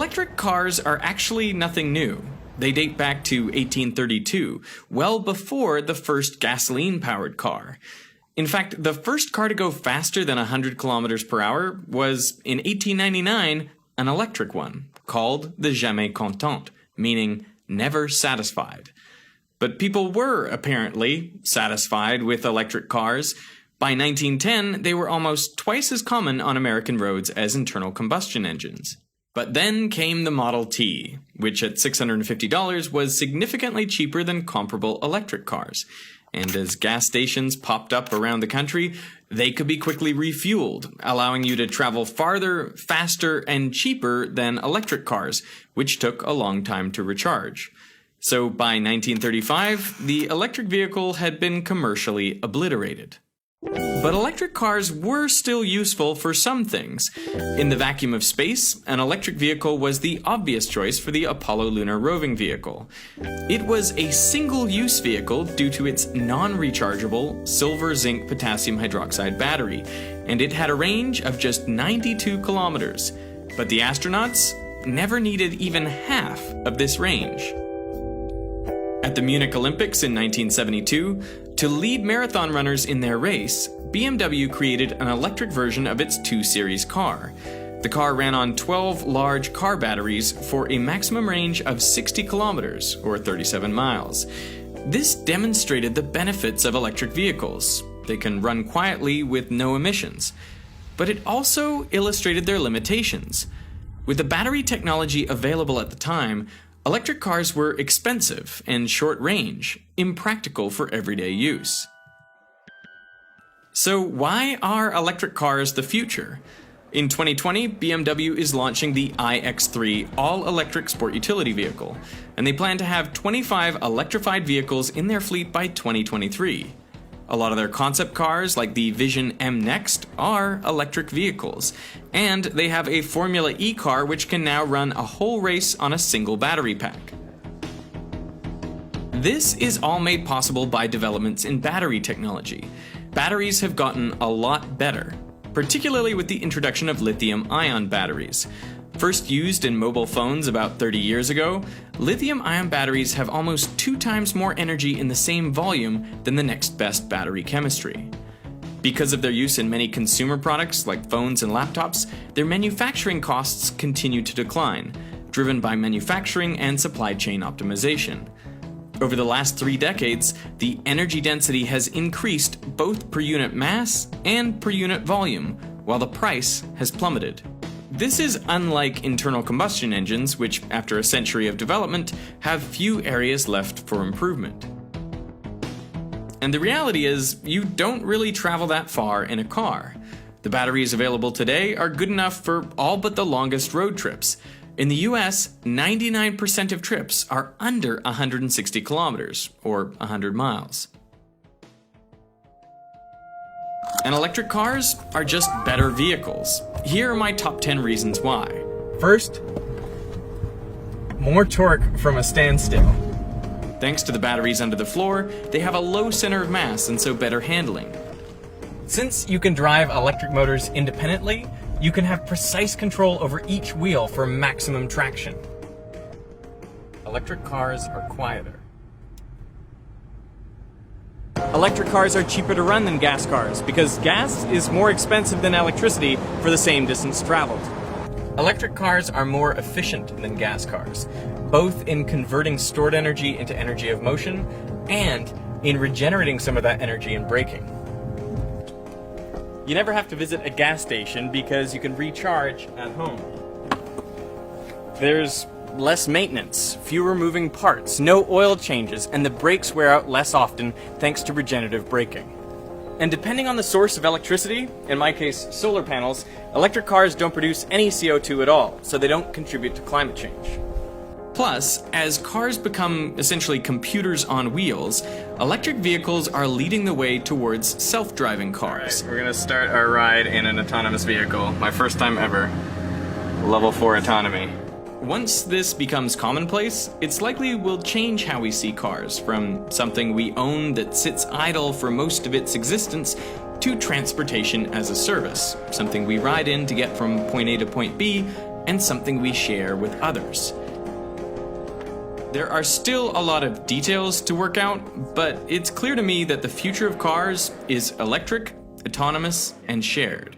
Electric cars are actually nothing new. They date back to 1832, well before the first gasoline-powered car. In fact, the first car to go faster than 100 kilometers per hour was, in 1899, an electric one, called the jamais content, meaning never satisfied. But people were, apparently, satisfied with electric cars. By 1910, they were almost twice as common on American roads as internal combustion engines. But then came the Model T, which at $650 was significantly cheaper than comparable electric cars. And as gas stations popped up around the country, they could be quickly refueled, allowing you to travel farther, faster, and cheaper than electric cars, which took a long time to recharge. So by 1935, the electric vehicle had been commercially obliterated. But electric cars were still useful for some things. In the vacuum of space, an electric vehicle was the obvious choice for the Apollo lunar roving vehicle. It was a single-use vehicle due to its non-rechargeable silver-zinc-potassium hydroxide battery, and it had a range of just 92 kilometers. But the astronauts never needed even half of this range. At the Munich Olympics in 1972, to lead marathon runners in their race, BMW created an electric version of its 2 Series car. The car ran on 12 large car batteries for a maximum range of 60 kilometers, or 37 miles. This demonstrated the benefits of electric vehicles. They can run quietly with no emissions. But it also illustrated their limitations. With the battery technology available at the time, electric cars were expensive and short-range, impractical for everyday use. So why are electric cars the future? In 2020, BMW is launching the iX3 all-electric sport utility vehicle, and they plan to have 25 electrified vehicles in their fleet by 2023. A lot of their concept cars, like the Vision M Next, are electric vehicles, and they have a Formula E car which can now run a whole race on a single battery pack. This is all made possible by developments in battery technology. Batteries have gotten a lot better, particularly with the introduction of lithium-ion batteries. First used in mobile phones about 30 years ago, lithium-ion batteries have almost 2 times more energy in the same volume than the next best battery chemistry. Because of their use in many consumer products like phones and laptops, their manufacturing costs continue to decline, driven by manufacturing and supply chain optimization. Over the last 3 decades, the energy density has increased both per unit mass and per unit volume, while the price has plummeted. This is unlike internal combustion engines, which, after a century of development, have few areas left for improvement. And the reality is, you don't really travel that far in a car. The batteries available today are good enough for all but the longest road trips. In the US, 99% of trips are under 160 kilometers, or 100 miles. And electric cars are just better vehicles. Here are my top 10 reasons why. First, more torque from a standstill. Thanks to the batteries under the floor, they have a low center of mass and so better handling. Since you can drive electric motors independently, you can have precise control over each wheel for maximum traction. Electric cars are quieter. Electric cars are cheaper to run than gas cars because gas is more expensive than electricity for the same distance traveled. Electric cars are more efficient than gas cars, both in converting stored energy into energy of motion and in regenerating some of that energy in braking. You never have to visit a gas station because you can recharge at home. There's less maintenance, fewer moving parts, no oil changes, and the brakes wear out less often thanks to regenerative braking. And depending on the source of electricity, in my case solar panels, electric cars don't produce any CO2 at all, so they don't contribute to climate change. Plus, as cars become essentially computers on wheels, electric vehicles are leading the way towards self-driving cars. Alright, we're gonna start our ride in an autonomous vehicle. My first time ever. Level 4 autonomy. Once this becomes commonplace, it's likely will change how we see cars, from something we own that sits idle for most of its existence to transportation as a service, something we ride in to get from point A to point B and something we share with others. There are still a lot of details to work out, but it's clear to me that the future of cars is electric, autonomous, and shared.